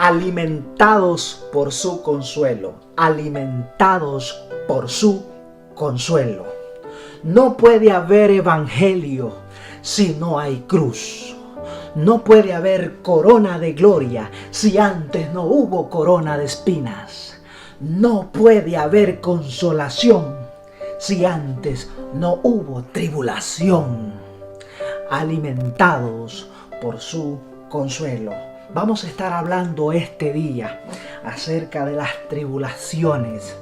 alimentados por su consuelo, alimentados por su consuelo. No puede haber evangelio si no hay cruz. No puede haber corona de gloria si antes no hubo corona de espinas. No puede haber consolación si antes no hubo tribulación. Alimentados por su consuelo. Vamos a estar hablando este día acerca de las tribulaciones.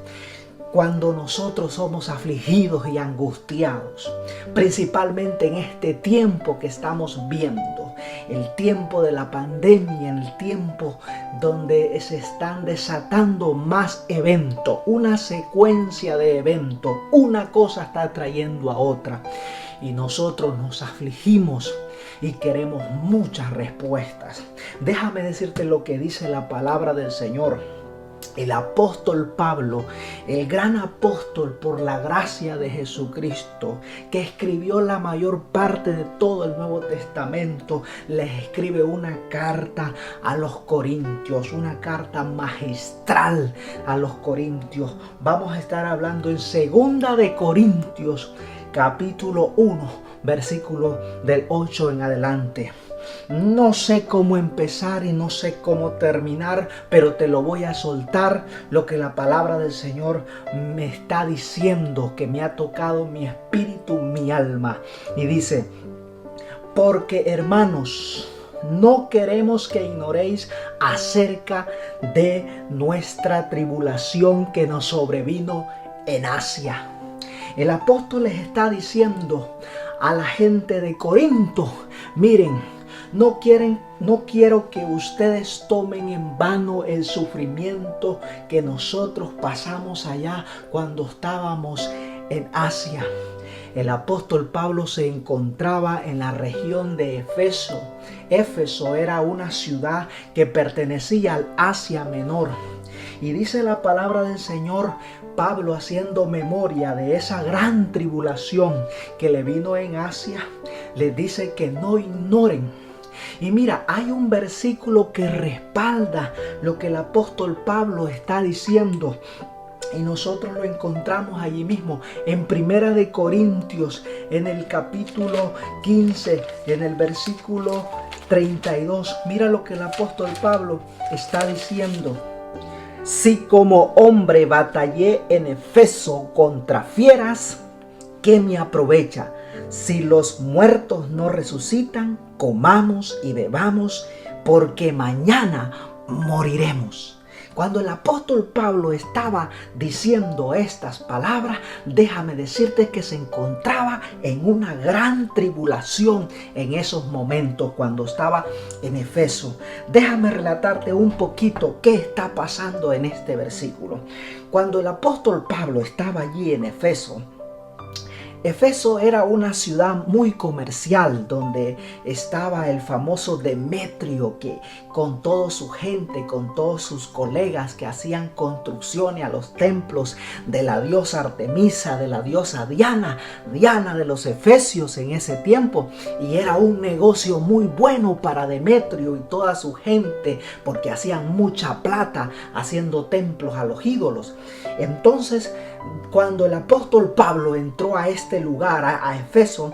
Cuando nosotros somos afligidos y angustiados, principalmente en este tiempo que estamos viendo, el tiempo de la pandemia, el tiempo donde se están desatando más eventos, una secuencia de eventos, una cosa está trayendo a otra y nosotros nos afligimos y queremos muchas respuestas. Déjame decirte lo que dice la palabra del Señor. El apóstol Pablo, el gran apóstol por la gracia de Jesucristo, que escribió la mayor parte de todo el Nuevo Testamento, les escribe una carta a los Corintios, una carta magistral a los Corintios. Vamos a estar hablando en 2 de Corintios, capítulo 1, versículo del 8 en adelante. No sé cómo empezar y no sé cómo terminar, pero te lo voy a soltar lo que la palabra del Señor me está diciendo, que me ha tocado mi espíritu, mi alma. Y dice: porque hermanos, no queremos que ignoréis acerca de nuestra tribulación que nos sobrevino en Asia. El apóstol les está diciendo a la gente de Corinto: miren, no quiero que ustedes tomen en vano el sufrimiento que nosotros pasamos allá cuando estábamos en Asia. El apóstol Pablo se encontraba en la región de Éfeso. Éfeso era una ciudad que pertenecía al Asia Menor. Y dice la palabra del Señor, Pablo haciendo memoria de esa gran tribulación que le vino en Asia, les dice que no ignoren. Y mira, hay un versículo que respalda lo que el apóstol Pablo está diciendo. Y nosotros lo encontramos allí mismo en 1 de Corintios, en el capítulo 15, en el versículo 32. Mira lo que el apóstol Pablo está diciendo. Si como hombre batallé en Éfeso contra fieras, ¿qué me aprovecha? Si los muertos no resucitan, comamos y bebamos, porque mañana moriremos. Cuando el apóstol Pablo estaba diciendo estas palabras, déjame decirte que se encontraba en una gran tribulación en esos momentos cuando estaba en Éfeso. Déjame relatarte un poquito qué está pasando en este versículo. Cuando el apóstol Pablo estaba allí en Éfeso, Éfeso era una ciudad muy comercial donde estaba el famoso Demetrio, que con toda su gente, con todos sus colegas que hacían construcciones a los templos de la diosa Artemisa, de la diosa Diana de los efesios en ese tiempo. Y era un negocio muy bueno para Demetrio y toda su gente porque hacían mucha plata haciendo templos a los ídolos. Entonces, cuando el apóstol Pablo entró a este lugar, a Éfeso,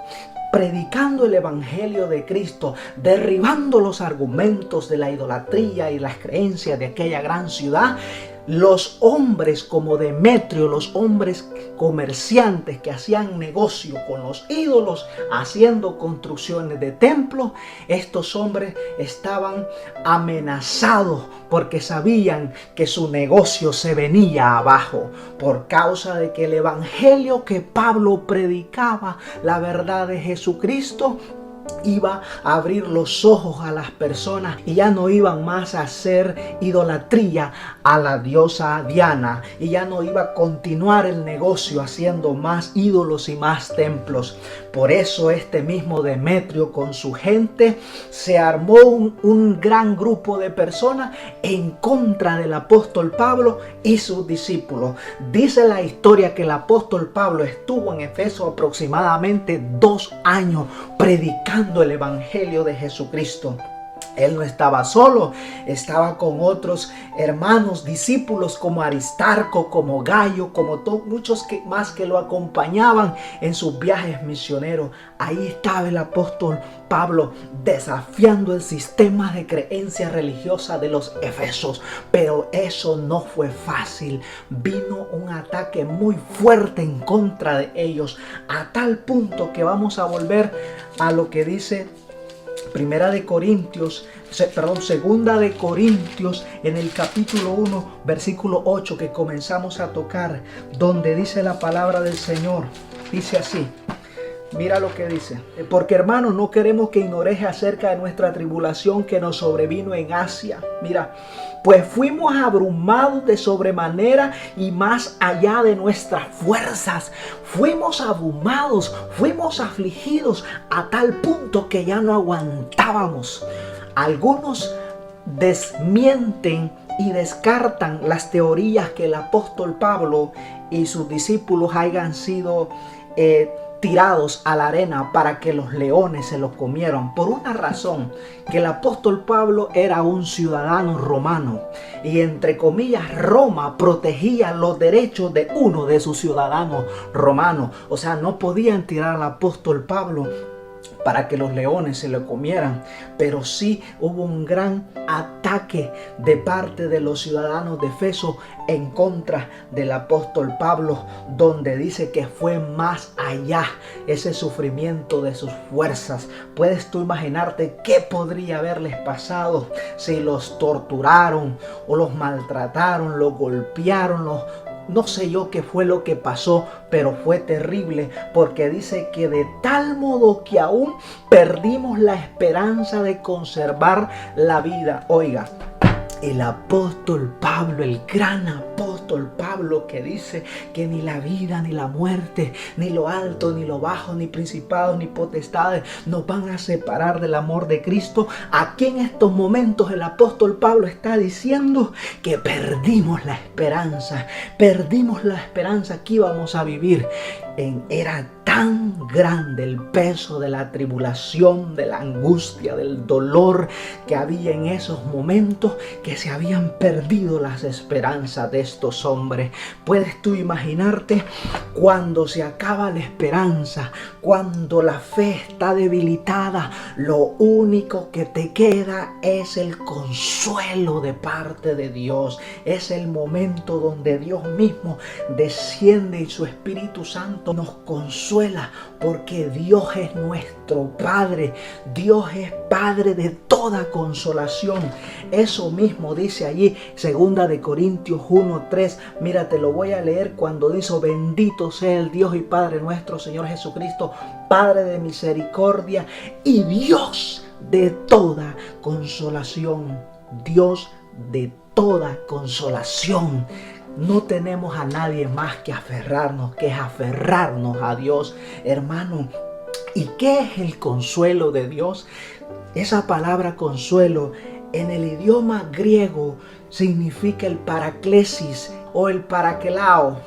predicando el evangelio de Cristo, derribando los argumentos de la idolatría y las creencias de aquella gran ciudad, los hombres como Demetrio, los hombres comerciantes que hacían negocio con los ídolos, haciendo construcciones de templos, estos hombres estaban amenazados porque sabían que su negocio se venía abajo por causa de que el evangelio que Pablo predicaba, la verdad de Jesucristo, iba a abrir los ojos a las personas y ya no iban más a hacer idolatría a la diosa Diana y ya no iba a continuar el negocio haciendo más ídolos y más templos. Por eso este mismo Demetrio con su gente se armó un gran grupo de personas en contra del apóstol Pablo y sus discípulos. Dice la historia que el apóstol Pablo estuvo en Éfeso aproximadamente 2 años predicando el evangelio de Jesucristo. Él no estaba solo, estaba con otros hermanos, discípulos como Aristarco, como Gayo, como muchos más que lo acompañaban en sus viajes misioneros. Ahí estaba el apóstol Pablo desafiando el sistema de creencia religiosa de los efesios. Pero eso no fue fácil. Vino un ataque muy fuerte en contra de ellos, a tal punto que vamos a volver a lo que dice Segunda de Corintios en el capítulo 1, versículo 8 que comenzamos a tocar, donde dice la palabra del Señor. Dice así. Mira lo que dice. Porque hermanos, no queremos que ignoréis acerca de nuestra tribulación que nos sobrevino en Asia. Mira, pues fuimos abrumados de sobremanera y más allá de nuestras fuerzas. Fuimos abrumados, fuimos afligidos a tal punto que ya no aguantábamos. Algunos desmienten y descartan las teorías que el apóstol Pablo y sus discípulos hayan sido tirados a la arena para que los leones se los comieran, por una razón: que el apóstol Pablo era un ciudadano romano y, entre comillas, Roma protegía los derechos de uno de sus ciudadanos romanos. O sea, no podían tirar al apóstol Pablo para que los leones se lo comieran, pero sí hubo un gran ataque de parte de los ciudadanos de Efeso en contra del apóstol Pablo, donde dice que fue más allá ese sufrimiento de sus fuerzas. Puedes tú imaginarte qué podría haberles pasado si los torturaron o los maltrataron, los golpearon, no sé yo qué fue lo que pasó, pero fue terrible, porque dice que de tal modo que aún perdimos la esperanza de conservar la vida. Oiga, el apóstol Pablo, el gran apóstol Pablo, que dice que ni la vida, ni la muerte, ni lo alto, ni lo bajo, ni principados, ni potestades nos van a separar del amor de Cristo. Aquí en estos momentos el apóstol Pablo está diciendo que perdimos la esperanza que íbamos a vivir. Era tan grande el peso de la tribulación, de la angustia, del dolor que había en esos momentos, que se habían perdido las esperanzas de estos hombres. Puedes tú imaginarte cuando se acaba la esperanza, cuando la fe está debilitada, lo único que te queda es el consuelo de parte de Dios. Es el momento donde Dios mismo desciende y su Espíritu Santo nos consuela, porque Dios es nuestro Padre. Dios es Padre de toda consolación. Eso mismo dice allí Segunda de Corintios 1:3. Mira, te lo voy a leer cuando dice: bendito sea el Dios y Padre nuestro Señor Jesucristo, Padre de misericordia y Dios de toda consolación. Dios de toda consolación. No tenemos a nadie más que aferrarnos, que es aferrarnos a Dios, hermano. ¿Y qué es el consuelo de Dios? Esa palabra consuelo en el idioma griego significa el paraklesis o el parakelao.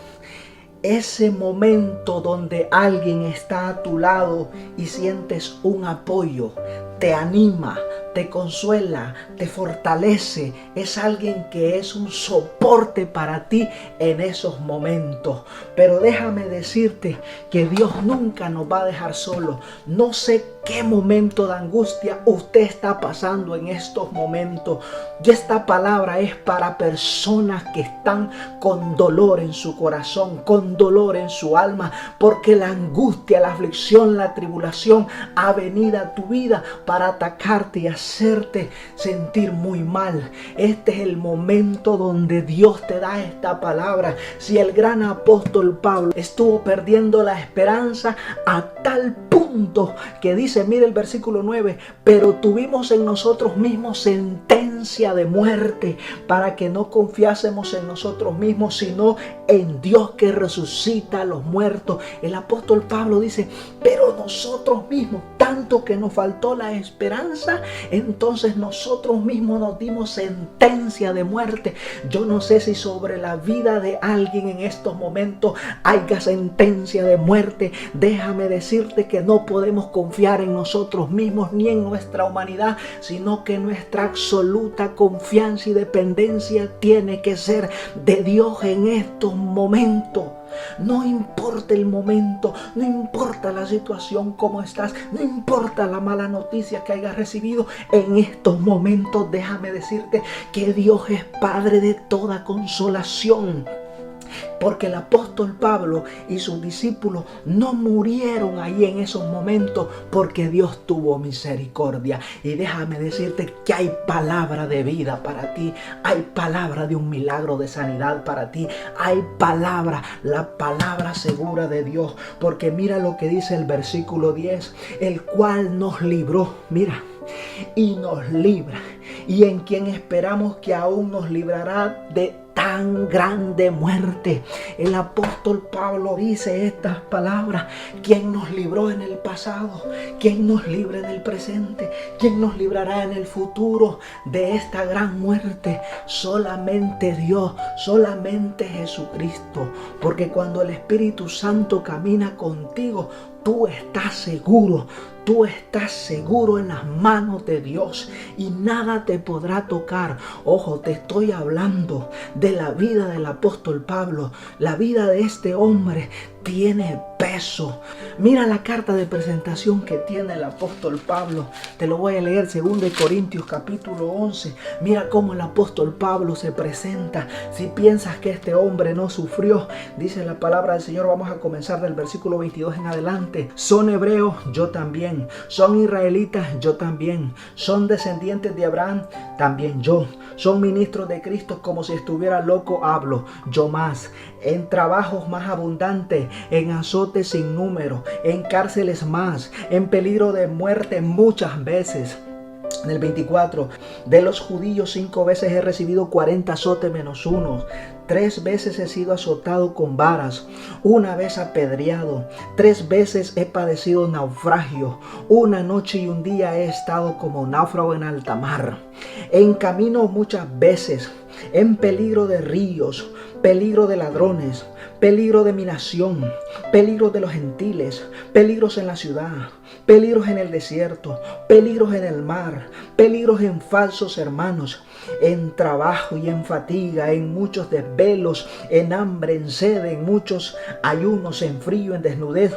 Ese momento donde alguien está a tu lado y sientes un apoyo, te anima, te consuela, te fortalece. Es alguien que es un soporte para ti en esos momentos. Pero déjame decirte que Dios nunca nos va a dejar solos. No sé qué momento de angustia usted está pasando en estos momentos. Y esta palabra es para personas que están con dolor en su corazón, con dolor en su alma, porque la angustia, la aflicción, la tribulación ha venido a tu vida para atacarte y hacerte sentir muy mal. Este es el momento donde Dios te da esta palabra. Si el gran apóstol Pablo estuvo perdiendo la esperanza a tal punto que dice, mire el versículo 9, pero tuvimos en nosotros mismos sentencia de muerte, para que no confiásemos en nosotros mismos, sino en Dios que resucita a los muertos. El apóstol Pablo dice, pero nosotros mismos, tanto que nos faltó la esperanza, entonces nosotros mismos nos dimos sentencia de muerte. Yo no sé si sobre la vida de alguien en estos momentos haya sentencia de muerte. Déjame decirte que no podemos confiar en nosotros mismos ni en nuestra humanidad, sino que nuestra absoluta confianza y dependencia tiene que ser de Dios en estos momentos. No importa el momento, no importa la situación, cómo estás, no importa la mala noticia que hayas recibido en estos momentos, déjame decirte que Dios es Padre de toda consolación. Porque el apóstol Pablo y sus discípulos no murieron ahí en esos momentos, porque Dios tuvo misericordia. Y déjame decirte que hay palabra de vida para ti, hay palabra de un milagro de sanidad para ti, hay palabra, la palabra segura de Dios. Porque mira lo que dice el versículo 10, el cual nos libró, mira, y nos libra, y en quien esperamos que aún nos librará de tan grande muerte. El apóstol Pablo dice estas palabras: ¿quién nos libró en el pasado? ¿Quién nos libra en el presente? ¿Quién nos librará en el futuro de esta gran muerte? Solamente Dios, solamente Jesucristo. Porque cuando el Espíritu Santo camina contigo, tú estás seguro. Tú estás seguro en las manos de Dios y nada te podrá tocar. Ojo, te estoy hablando de la vida del apóstol Pablo. La vida de este hombre tiene peso. Mira la carta de presentación que tiene el apóstol Pablo. Te lo voy a leer, 2 Corintios capítulo 11. Mira cómo el apóstol Pablo se presenta. Si piensas que este hombre no sufrió, dice la palabra del Señor, vamos a comenzar del versículo 22 en adelante. Son hebreos, yo también. Son israelitas, yo también. Son descendientes de Abraham, también yo. Son ministros de Cristo, como si estuviera loco hablo, yo más. En trabajos más abundantes, en azotes sin número, en cárceles más, en peligro de muerte muchas veces. En el 24, de los judíos 5 veces he recibido 40 azotes menos uno. 3 veces he sido azotado con varas, 1 vez apedreado, 3 veces he padecido naufragio, 1 noche y 1 día he estado como náufrago en alta mar. En camino muchas veces, en peligro de ríos, peligro de ladrones, peligro de mi nación, peligro de los gentiles, peligros en la ciudad, peligros en el desierto, peligros en el mar, peligros en falsos hermanos, en trabajo y en fatiga, en muchos desvelos, en hambre, en sed, en muchos ayunos, en frío, en desnudez,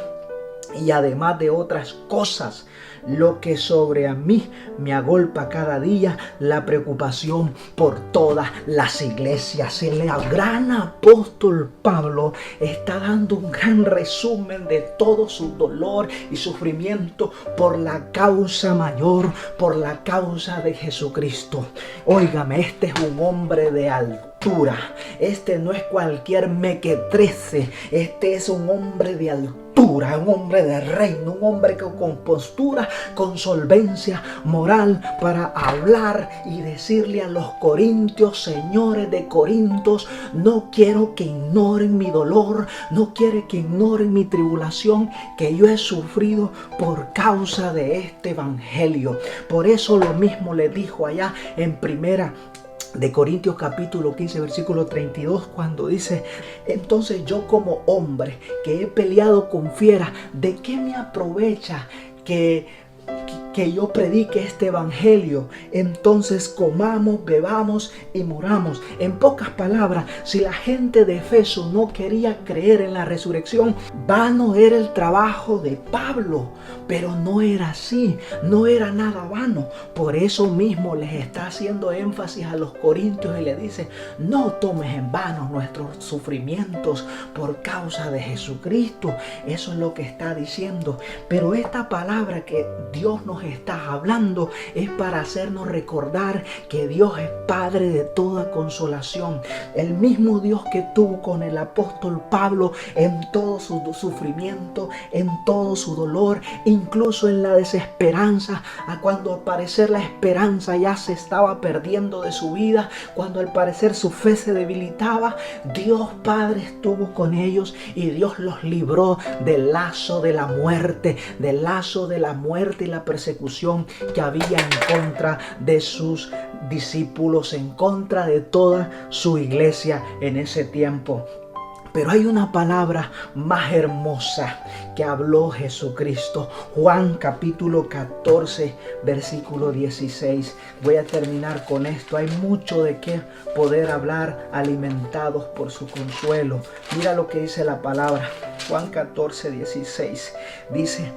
y además de otras cosas, lo que sobre a mí me agolpa cada día, la preocupación por todas las iglesias. El gran apóstol Pablo está dando un gran resumen de todo su dolor y sufrimiento por la causa mayor, por la causa de Jesucristo. Óigame, este es un hombre de altura. Este no es cualquier mequetrece. Este es un hombre de altura. Un hombre de reino, un hombre con postura, con solvencia moral para hablar y decirle a los corintios: señores de Corintios, no quiero que ignoren mi dolor, no quiero que ignoren mi tribulación que yo he sufrido por causa de este evangelio. Por eso lo mismo le dijo allá en primera de Corintios capítulo 15 versículo 32, cuando dice: entonces yo como hombre que he peleado con fieras, ¿de qué me aprovecha que yo predique este evangelio? Entonces comamos, bebamos y muramos. En pocas palabras, si la gente de Efeso no quería creer en la resurrección, vano era el trabajo de Pablo. Pero no era así, no era nada vano. Por eso mismo les está haciendo énfasis a los corintios y le dice: no tomes en vano nuestros sufrimientos por causa de Jesucristo. Eso es lo que está diciendo. Pero esta palabra que Dios nos está hablando es para hacernos recordar que Dios es Padre de toda consolación. El mismo Dios que tuvo con el apóstol Pablo en todo su sufrimiento, en todo su dolor, incluso en la desesperanza, a cuando al parecer la esperanza ya se estaba perdiendo de su vida, cuando al parecer su fe se debilitaba, Dios Padre estuvo con ellos y Dios los libró del lazo de la muerte, y la persecución que había en contra de sus discípulos, en contra de toda su iglesia en ese tiempo. Pero hay una palabra más hermosa que habló Jesucristo. Juan capítulo 14, versículo 16. Voy a terminar con esto. Hay mucho de qué poder hablar, alimentados por su consuelo. Mira lo que dice la palabra. Juan 14, 16. Dice: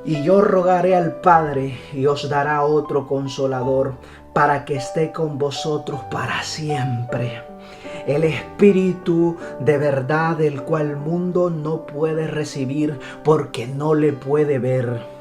y yo rogaré al Padre y os dará otro consolador para que esté con vosotros para siempre. El Espíritu de verdad, el cual el mundo no puede recibir porque no le puede ver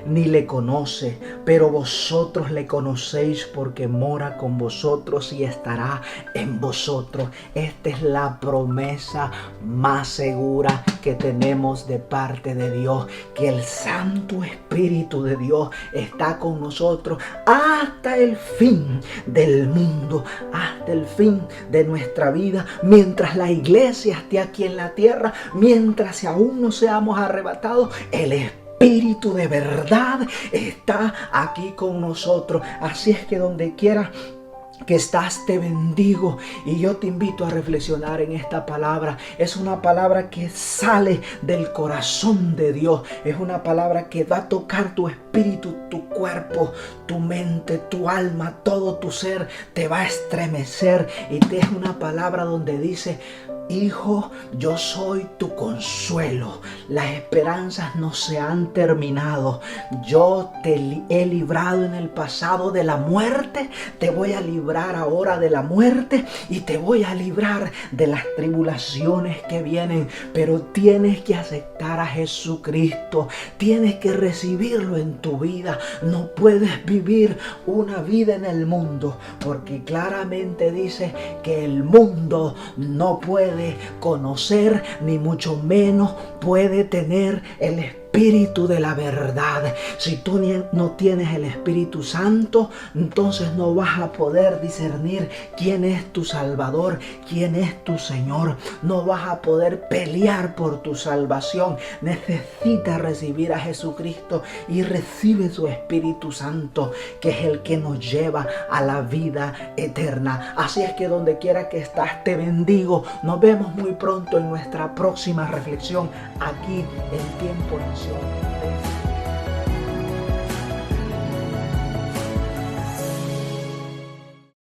ni le conoce, pero vosotros le conocéis porque mora con vosotros y estará en vosotros. Esta es la promesa más segura que tenemos de parte de Dios, que el Santo Espíritu de Dios está con nosotros hasta el fin del mundo, hasta el fin de nuestra vida, mientras la iglesia esté aquí en la tierra, mientras aún no seamos arrebatados. El Espíritu de verdad está aquí con nosotros. Así es que donde quiera que estás, te bendigo y yo te invito a reflexionar en esta palabra. Es una palabra que sale del corazón de Dios. Es una palabra que va a tocar tu espíritu, tu cuerpo, tu mente, tu alma, todo tu ser te va a estremecer. Y es una palabra donde dice: hijo, yo soy tu consuelo. Las esperanzas no se han terminado. Yo te he librado en el pasado de la muerte. Te voy a librar ahora de la muerte y te voy a librar de las tribulaciones que vienen. Pero tienes que aceptar a Jesucristo. Tienes que recibirlo en tu vida. No puedes vivir una vida en el mundo, porque claramente dice que el mundo no puede conocer, ni mucho menos puede tener el Espíritu de la verdad. Si tú no tienes el Espíritu Santo, entonces no vas a poder discernir quién es tu Salvador, quién es tu Señor. No vas a poder pelear por tu salvación. Necesitas recibir a Jesucristo y recibe su Espíritu Santo, que es el que nos lleva a la vida eterna. Así es que donde quiera que estás, te bendigo. Nos vemos muy pronto en nuestra próxima reflexión aquí en Tiempo Nación.